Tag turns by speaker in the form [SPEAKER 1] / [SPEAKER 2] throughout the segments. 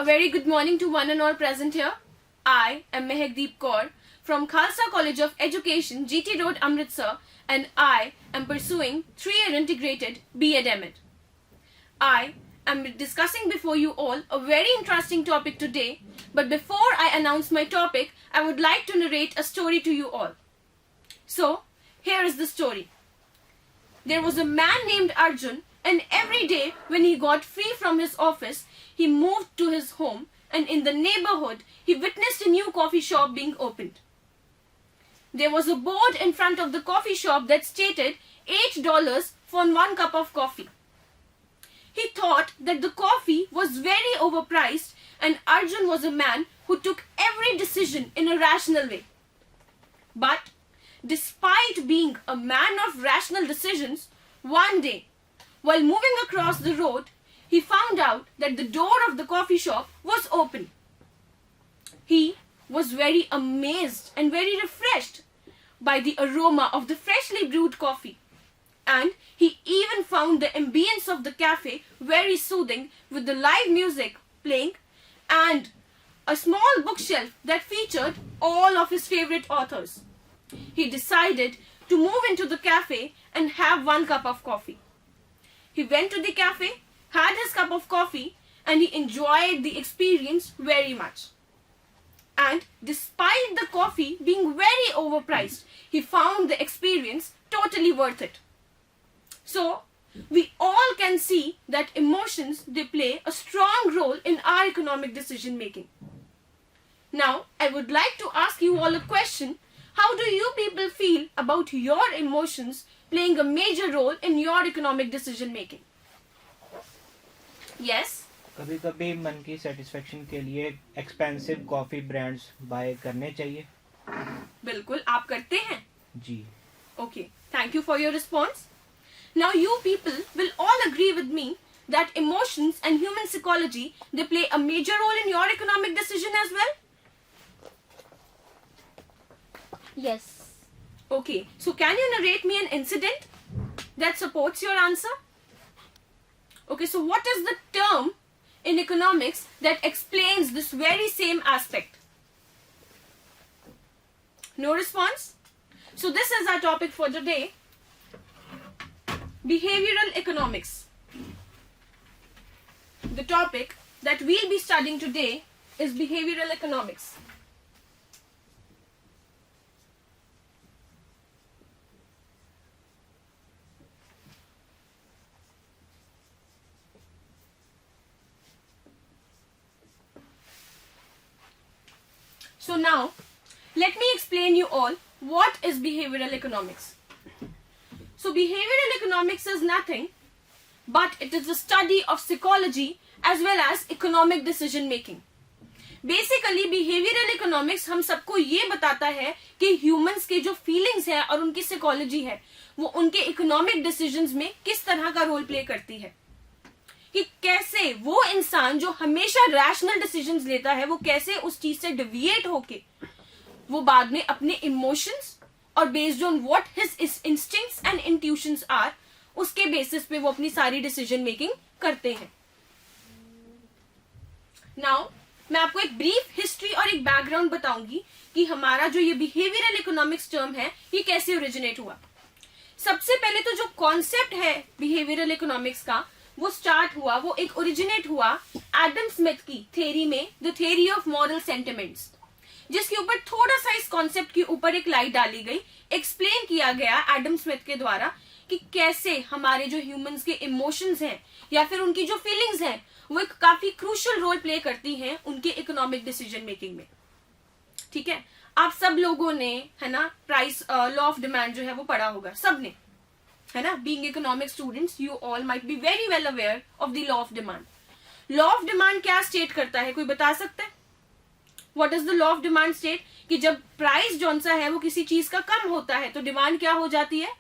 [SPEAKER 1] A very good morning to one and all present here. I am Mehakdeep Kaur from Khalsa College of Education, GT Road, Amritsar, and I am pursuing 3-year integrated B.Ed M.Ed. I am discussing before you all a very interesting topic today, but before I announce my topic, I would like to narrate a story to you all. So, here is the story. There was a man named Arjun, and every day when he got free from his office, he moved to his home, and in the neighborhood, he witnessed a new coffee shop being opened. There was a board in front of the coffee shop that stated $8 for 1 cup of coffee. He thought that the coffee was very overpriced, and Arjun was a man who took every decision in a rational way. But despite being a man of rational decisions, one day, while moving across the road, he found out that the door of the coffee shop was open. He was very amazed and very refreshed by the aroma of the freshly brewed coffee. And he even found the ambience of the cafe very soothing, with the live music playing and a small bookshelf that featured all of his favorite authors. He decided to move into the cafe and have 1 cup of coffee. He went to the cafe, had his cup of coffee, and he enjoyed the experience very much. And despite the coffee being very overpriced, he found the experience totally worth it. So, we all can see that emotions, they play a strong role in our economic decision making. Now, I would like to ask you all a question. How do you people feel about your emotions playing a major role in your economic decision making? Yes?
[SPEAKER 2] कभी कभी मन की satisfaction के लिए expensive coffee brands bye करने चाहिए.
[SPEAKER 1] बिल्कुल, आप करते हैं?
[SPEAKER 2] जी.
[SPEAKER 1] Okay, thank you for your response. Now you people will all agree with me that emotions and human psychology, they play a major role in your economic decision as well?
[SPEAKER 3] Yes.
[SPEAKER 1] Okay, so can you narrate me an incident that supports your answer? Okay, so what is the term in economics that explains this very same aspect? No response? So this is our topic for today. Behavioral economics. The topic that we'll be studying today is behavioral economics. So now, let me explain you all what is behavioral economics. So behavioral economics is nothing but it is a study of psychology as well as economic decision making. Basically behavioral economics हम सबको ये बताता है कि humans के जो feelings है और उनकी psychology है वो उनके economic decisions में किस तरह का role play करती है, कि कैसे वो इंसान जो हमेशा रैशनल डिसीजंस लेता है वो कैसे उस चीज से डिविएट होके वो बाद में अपने इमोशंस और based on what his instincts and intuitions are उसके बेसिस पे वो अपनी सारी डिसीजन मेकिंग करते हैं. नाउ मैं आपको एक ब्रीफ हिस्ट्री और एक बैकग्राउंड बताऊंगी कि हमारा जो ये बिहेवियरल इकोनॉमिक्स टर्म है ये कैसे ओरिजिनेट हुआ. सबसे पहले तो जो कॉन्सेप्ट है बिहेवियरल इकोनॉमिक्स का वो स्टार्ट हुआ, वो एक ओरिजिनेट हुआ एडम स्मिथ की थ्योरी में, the theory of moral sentiments, जिसके ऊपर थोड़ा सा इस कॉन्सेप्ट के ऊपर एक लाइट डाली गई, एक्सप्लेन किया गया एडम स्मिथ के द्वारा कि कैसे हमारे जो ह्यूमंस के इमोशंस हैं या फिर उनकी जो फीलिंग्स हैं वो एक काफी क्रूशियल रोल प्ले करती हैं उनके इकोनॉमिक डिसीजन मेकिंग में. ठीक है, आप सब लोगों ने है ना प्राइस लॉ ऑफ डिमांड जो है वो पढ़ा होगा सबने, है ना. Being economic students you all might be very well aware of the law of demand. Law of demand क्या स्टेट करता है, कोई बता सकता है? What is the law of demand state? कि जब प्राइस जौन सा है वो किसी चीज का कम होता है तो डिमांड क्या हो जाती है?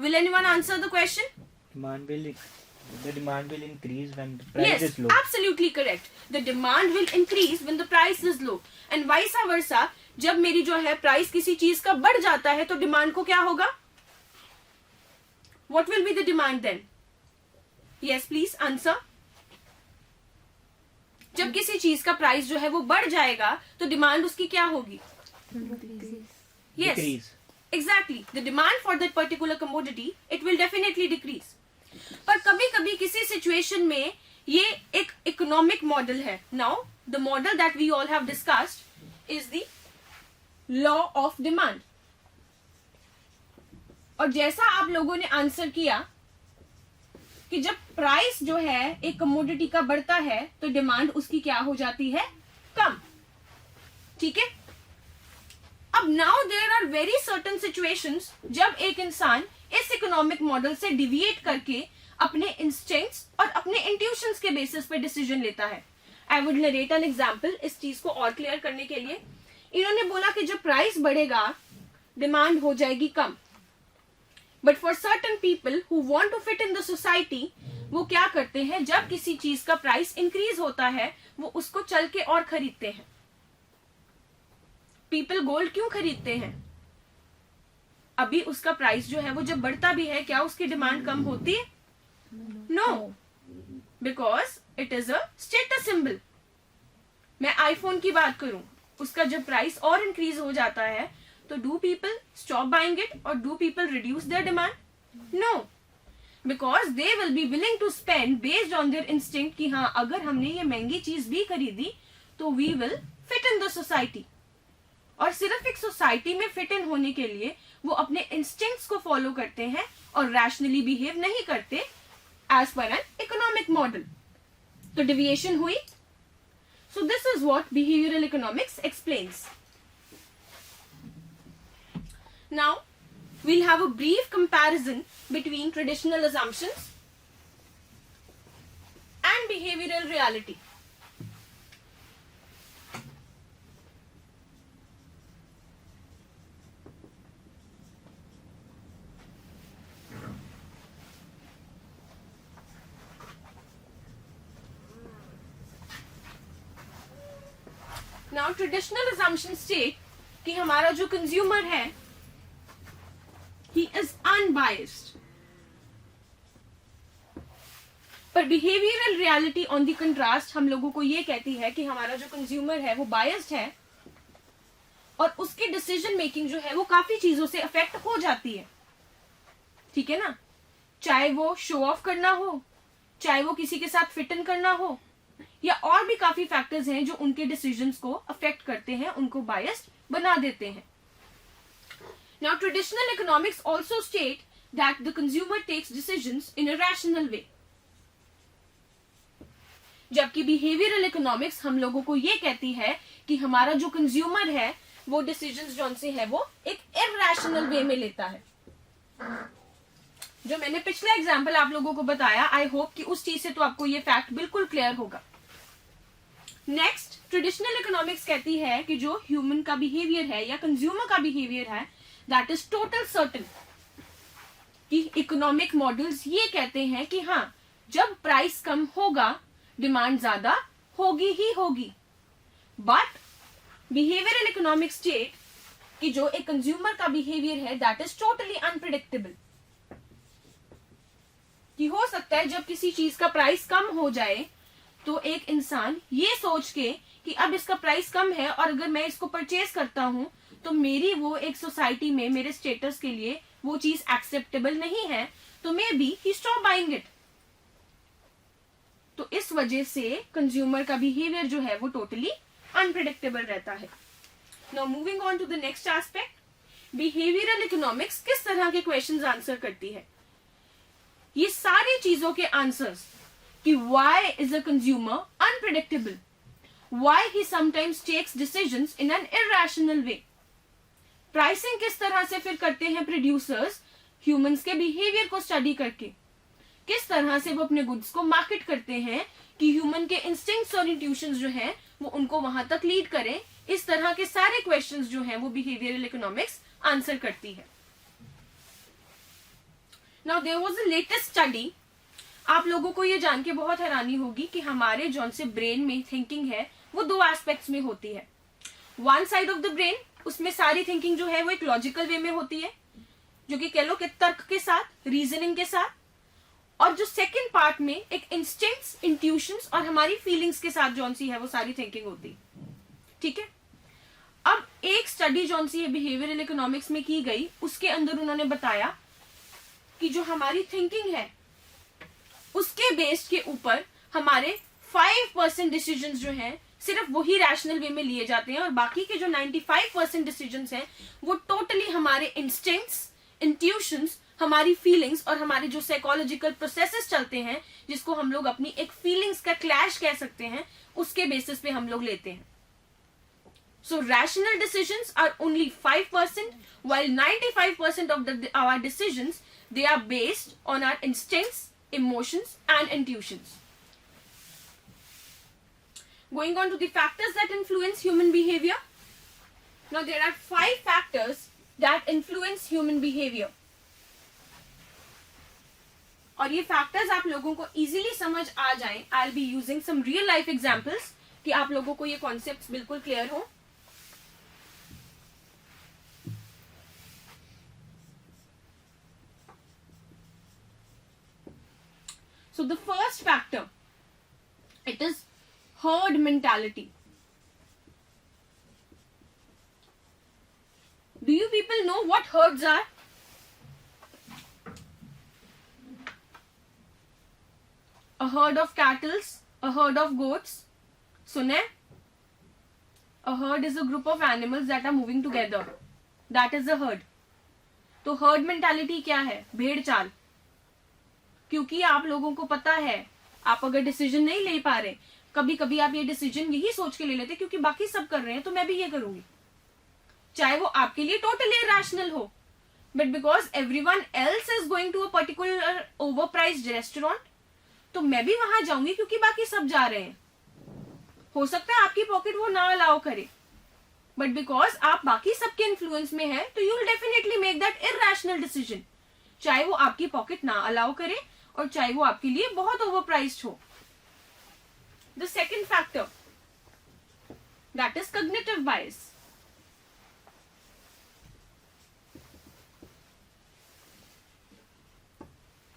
[SPEAKER 1] Will anyone answer the question?
[SPEAKER 2] The demand will increase when the price is low.
[SPEAKER 1] Yes, absolutely correct. The demand will increase when the price is low. And vice versa, जब मेरी जो है प्राइस किसी चीज का बढ़ जाता है तो डिमांड को क्या होगा? What will be the demand then? Yes, please answer. जब किसी चीज का प्राइस जो है वो बढ़ जाएगा तो डिमांड उसकी क्या होगी?
[SPEAKER 2] Decrease.
[SPEAKER 1] Exactly. The demand for that particular commodity, it will definitely decrease. पर कभी कभी किसी सिचुएशन में ये एक इकोनॉमिक मॉडल है. Now the model that we all have discussed is the law of demand. और जैसा आप लोगों ने आंसर किया कि जब प्राइस जो है एक कमोडिटी का बढ़ता है तो डिमांड उसकी क्या हो जाती है? कम. ठीक है. अब now there are very certain situations जब एक इंसान इस इकोनॉमिक मॉडल से डिविएट करके अपने इंस्टिंक्ट्स और अपने इंट्यूशंस के बेसिस पे डिसीजन लेता है. I would narrate an example इस चीज को और क्लियर करने के लिए. इन्होंने बोला कि जब प्राइस बढ़ेगा डिमांड हो जाएगी कम. But for certain people who want to fit in the society, वो क्या करते हैं, जब किसी चीज का प्राइस इंक्रीज होता है वो उसको चल के और खरीदते हैं. पीपल गोल्ड क्यों खरीदते हैं? अभी उसका प्राइस जो है वो जब बढ़ता भी है, क्या उसकी डिमांड कम होती है? No, because it is a status symbol. मैं आईफोन की बात करूं, उसका जब प्राइस और इंक्रीज हो जाता है तो do people stop buying it और do people reduce their demand? No, because they will be willing to spend based on their instinct कि हाँ, अगर हमने ये महंगी चीज भी खरीदी तो we will fit in the society. और सिर्फ एक सोसाइटी में फिट इन होने के लिए वो अपने इंस्टिंक्ट्स को फॉलो करते हैं और रैशनली बिहेव नहीं करते as per an economic model. तो डिविएशन हुई. So this is what behavioural economics explains. Now, we'll have a brief comparison between traditional assumptions and behavioral reality. Now, traditional assumptions state कि हमारा जो consumer है he is unbiased. पर behavioural reality on the contrast हम लोगों को ये कहती है कि हमारा जो कंज्यूमर है वो बायस्ड है और उसकी डिसीजन मेकिंग जो है वो काफी चीजों से अफेक्ट हो जाती है. ठीक है ना. चाहे वो शो ऑफ करना हो, चाहे वो किसी के साथ फिट इन करना हो, या और भी काफी फैक्टर्स हैं जो उनके डिसीजंस को अफेक्ट करते हैं, उनको बायस्ड बना देते हैं. Now, traditional economics also state that the consumer takes decisions in a rational way. जबकि behavioral economics हम लोगों को ये कहती है कि हमारा जो कंज्यूमर है वो डिसीजंस जो से है वो एक irrational way में लेता है. जो मैंने पिछला एग्जाम्पल आप लोगों को बताया, आई होप कि उस चीज से तो आपको ये फैक्ट बिल्कुल क्लियर होगा. नेक्स्ट, ट्रेडिशनल इकोनॉमिक्स कहती है कि जो ह्यूमन का बिहेवियर है या कंज्यूमर का बिहेवियर है दैट इज टोटल सर्टेन. कि इकोनॉमिक मॉडल्स ये कहते हैं कि हाँ, जब प्राइस कम होगा डिमांड ज्यादा होगी ही होगी. बट बिहेवियरल इकोनॉमिक्स स्टेट कि जो एक कंज्यूमर का बिहेवियर है दैट इज टोटली अनप्रिडिक्टेबल. कि हो सकता है जब किसी चीज का प्राइस कम हो जाए तो एक इंसान ये सोच के कि अब इसका प्राइस कम है और अगर मैं इसको परचेज करता हूं तो मेरी वो एक सोसाइटी में मेरे स्टेटस के लिए वो चीज एक्सेप्टेबल नहीं है, तो may be he stop buying it. तो इस वजह से कंज्यूमर का बिहेवियर जो है वो टोटली अनप्रिडिक्टेबल रहता है. Now moving on to the next aspect, behavioural economics किस तरह के क्वेश्चंस आंसर करती है. ये सारी चीजों के आंसर्स कि why is a consumer unpredictable, why he sometimes takes decisions in an irrational way. Pricing किस तरह से फिर करते हैं प्रोड्यूसर्स ह्यूमंस के बिहेवियर को स्टडी करके, किस तरह से वो अपने गुड्स को मार्केट करते हैं कि ह्यूमन के इंस्टिंक्ट्स और इंट्यूशंस जो हैं वो उनको वहां तक लीड करें. इस तरह के सारे क्वेश्चंस जो हैं वो बिहेवियरल इकोनॉमिक्स आंसर करती है. Now there was a latest study. आप लोगों को ये जान के बहुत हैरानी होगी कि हमारे जौन से ब्रेन में थिंकिंग है वो दो एस्पेक्ट्स में होती है. One side of the brain, उसमें सारी थिंकिंग जो है वो एक लॉजिकल वे में होती है, जो कि कह लो कि तर्क के साथ, रीजनिंग के साथ. और जो सेकंड पार्ट में एक इंस्टिंक्ट्स, इंट्यूशंस और हमारी फीलिंग्स के साथ जौन सी है वो सारी थिंकिंग होती। ठीक है, अब एक स्टडी जौन सी है बिहेवियरल इकोनॉमिक्स में की गई, उसके अंदर उन्होंने बताया कि जो हमारी थिंकिंग है उसके बेस्ड के ऊपर हमारे 5% डिसीजंस जो हैं सिर्फ वही रैशनल वे में लिए जाते हैं, और बाकी के जो 95% डिसीजंस हैं वो टोटली हमारे इंस्टिंक्ट्स, इंट्यूशंस, हमारी फीलिंग्स और हमारे जो साइकोलॉजिकल प्रोसेसेस चलते हैं, जिसको हम लोग अपनी एक फीलिंग्स का क्लैश कह सकते हैं, उसके बेसिस पे हम लोग लेते हैं। So rational decisions are only 5%, while 95% of our decisions, they are based on our instincts, emotions and intuitions. Going on to the factors that influence human behavior. Now there are 5 factors that influence human behavior. और ये factors आप लोगों को easily समझ आ जाएं, I'll be using some real life examples कि आप लोगों को ये concepts बिल्कुल clear हो। So the first factor, it is herd mentality. Do you people know what herds are? A herd of cattle, a herd of goats. सुने? A herd is a group of animals that are moving together. That is a herd. तो herd mentality क्या है? भेड़ चाल। क्योंकि आप लोगों को पता है, आप अगर डिसीजन नहीं ले पा रहे, कभी कभी आप ये डिसीजन यही सोच के ले लेते क्योंकि बाकी सब कर रहे हैं तो मैं भी ये करूंगी, चाहे वो आपके लिए टोटली इरेशनल हो, but because everyone else is going to a particular overpriced restaurant, तो मैं भी वहां जाऊंगी क्योंकि बाकी सब जा रहे हैं। हो सकता है आपकी पॉकेट वो ना अलाउ करे, बट बिकॉज आप बाकी सबके इन्फ्लुएंस में है तो you will definitely make that irrational decision, चाहे वो आपकी पॉकेट ना अलाउ करे और चाहे वो आपके लिए बहुत ओवरप्राइज्ड हो। The second factor, that is cognitive bias.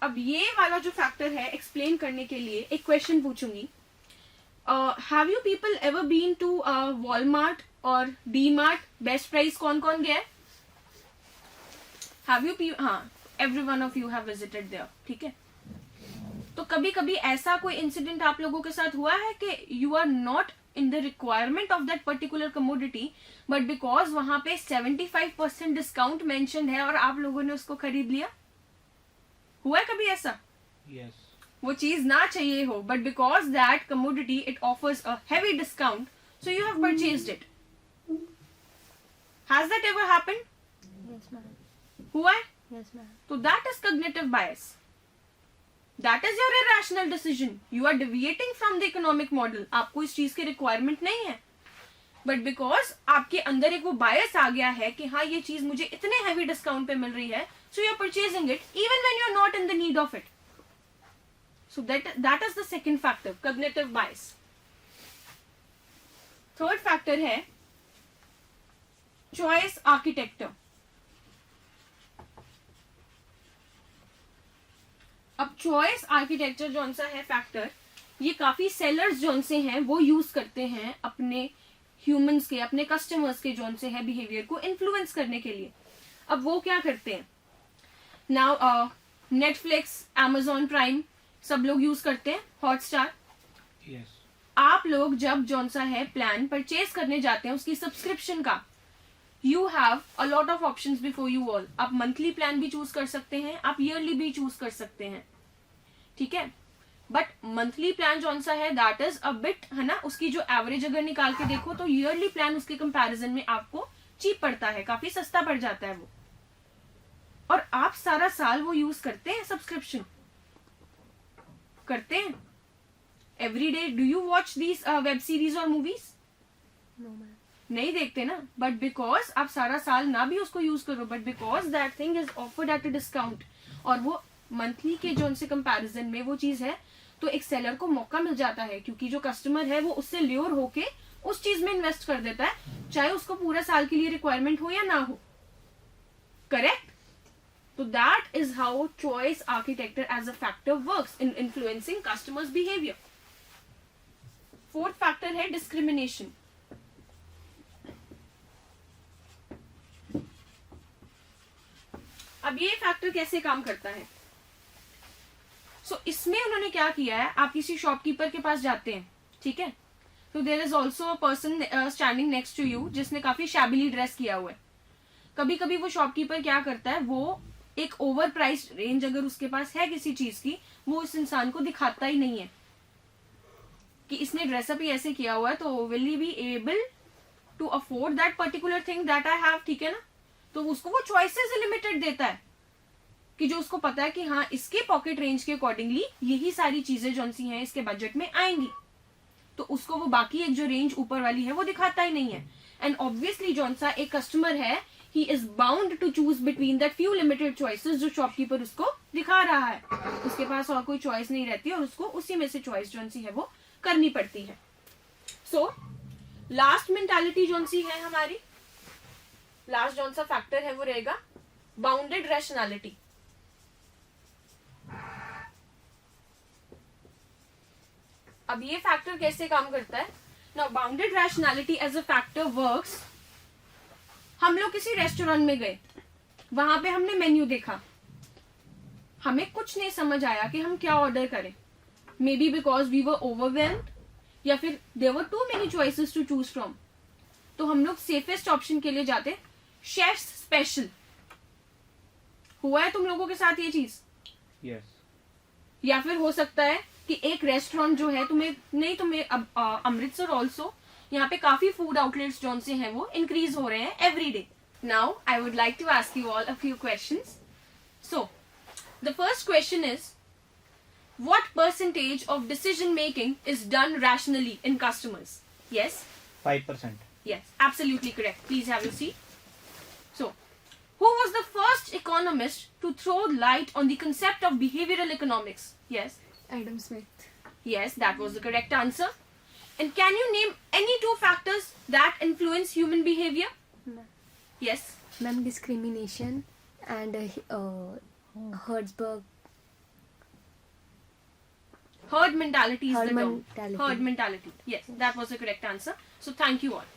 [SPEAKER 1] अब ये वाला जो फैक्टर है, एक्सप्लेन करने के लिए एक क्वेश्चन पूछूंगी। Have you people ever been to Walmart और डी मार्ट? बेस्ट प्राइस कौन कौन गया? Have you? हाँ, every one of you have visited there. ठीक है, तो कभी कभी ऐसा कोई इंसिडेंट आप लोगों के साथ हुआ है कि you are not in the requirement of that particular commodity, but because वहां पे 75% डिस्काउंट मेंशन है और आप लोगों ने उसको खरीद लिया? हुआ है कभी ऐसा?
[SPEAKER 2] Yes.
[SPEAKER 1] वो चीज ना चाहिए हो, but because that commodity it offers a heavy discount, so you have purchased it. Has that ever happened?
[SPEAKER 3] Yes, ma'am.
[SPEAKER 1] हुआ है?
[SPEAKER 3] Yes, ma'am.
[SPEAKER 1] तो that is cognitive bias, that is your irrational decision. You are deviating from the economic model, आपको इस चीज की requirement नहीं है, but because आपके अंदर एक वो बायस आ गया है कि हाँ ये चीज मुझे इतने हैवी डिस्काउंट पे मिल रही है, so you are purchasing it even when you are not in the need of it. So that is the second factor, cognitive bias. Third factor है चॉइस आर्किटेक्चर। अब चॉइस आर्किटेक्चर जौन सा है factor, ये काफी सेलर्स जौन से हैं वो यूज करते हैं अपने ह्यूमंस के, अपने कस्टमर्स के जौन से है बिहेवियर को इन्फ्लुएंस करने के लिए। अब वो क्या करते हैं? नाउ नेटफ्लिक्स, Amazon प्राइम सब लोग यूज करते हैं, हॉटस्टार।
[SPEAKER 2] Yes.
[SPEAKER 1] आप लोग जब जौन सा है प्लान परचेज करने जाते हैं उसकी सब्सक्रिप्शन का, you have a lot of options before you all. आप मंथली प्लान भी चूज कर सकते हैं, आप ईयरली भी चूज कर सकते हैं, ठीक है। बट मंथली प्लान जौन सा है दैट इज अ बिट, है ना, उसकी जो एवरेज अगर निकाल के देखो तो ईयरली प्लान उसके कंपैरिजन में आपको चीप पड़ता है, काफी सस्ता पड़ जाता है वो, और आप सारा साल वो यूज करते हैं, सब्सक्रिप्शन करते हैं every day. Do you watch these web series और मूवीज?
[SPEAKER 3] No, ma'am.
[SPEAKER 1] नहीं देखते ना, बट बिकॉज आप सारा साल ना भी उसको यूज करो, but because that thing is offered at a discount और वो मंथली के जो उनसे कंपैरिजन में वो चीज है, तो एक सेलर को मौका मिल जाता है, क्योंकि जो कस्टमर है वो उससे ल्योर होके उस चीज में इन्वेस्ट कर देता है, चाहे उसको पूरा साल के लिए रिक्वायरमेंट हो या ना हो, correct? So that is how choice architecture as a factor works in influencing customers' behavior. Fourth factor है discrimination. अब ये फैक्टर कैसे काम करता है? इसमें उन्होंने क्या किया है, आप किसी शॉपकीपर के पास जाते हैं, ठीक है, तो there is also a person standing next to you जिसने काफी शैबिली ड्रेस किया हुआ है. कभी कभी वो शॉपकीपर क्या करता है, वो एक ओवर प्राइस रेंज अगर उसके पास है किसी चीज की, वो उस इंसान को दिखाता ही नहीं है कि इसने ड्रेसअप ही ऐसे किया हुआ है, तो will he be able to afford that particular thing that I have, ठीक है ना. तो उसको वो चॉइसेस लिमिटेड देता है कि जो उसको पता है कि हाँ इसके पॉकेट रेंज के अकॉर्डिंगली यही सारी चीजें जो सी हैं इसके बजट में आएंगी, तो उसको वो बाकी एक जो रेंज ऊपर वाली है वो दिखाता ही नहीं है. एंड ऑब्वियसली जौन सा एक कस्टमर है, he is bound to choose between that few limited choices जो शॉपकीपर उसको दिखा रहा है. उसके पास और कोई चॉइस नहीं रहती और उसको उसी में से चॉइस जौन सी है वो करनी पड़ती है. सो लास्ट मेंटालिटी जौन सी है हमारी, लास्ट जौन सा फैक्टर है वो रहेगा बाउंडेड रैशनैलिटी. अब ये फैक्टर कैसे काम करता है? Now bounded rationality as a factor works. हम लोग किसी रेस्टोरेंट में गए, वहां पे हमने मेन्यू देखा, हमें कुछ नहीं समझ आया कि हम क्या ऑर्डर करें. Maybe because we were overwhelmed या फिर there were too many choices to choose from. तो हम लोग सेफेस्ट ऑप्शन के लिए जाते, शेफ्स स्पेशल. हुआ है तुम लोगों के साथ ये चीज?
[SPEAKER 2] यस.
[SPEAKER 1] या फिर हो सकता है कि एक रेस्टोरेंट जो है तुम्हें अमृतसर ऑल्सो यहाँ पे काफी फूड आउटलेट्स जो से हैं वो इंक्रीज हो रहे हैं every day. Now I would like to ask you all a few questions. So the first question is, what percentage of decision making is done rationally in customers? Yes?
[SPEAKER 2] 5%.
[SPEAKER 1] Yes, absolutely correct. Please have your seat. So, who was the first economist to throw light on the concept of behavioral economics? Yes?
[SPEAKER 3] Adam Smith.
[SPEAKER 1] Yes, that was the correct answer. And can you name any two factors that influence human behavior? Yes?
[SPEAKER 3] Ma'am, discrimination and Hertzberg.
[SPEAKER 1] Herd mentality is
[SPEAKER 3] Herd
[SPEAKER 1] the term.
[SPEAKER 3] mentality.
[SPEAKER 1] Herd mentality. Yes, that was the correct answer. So thank you all.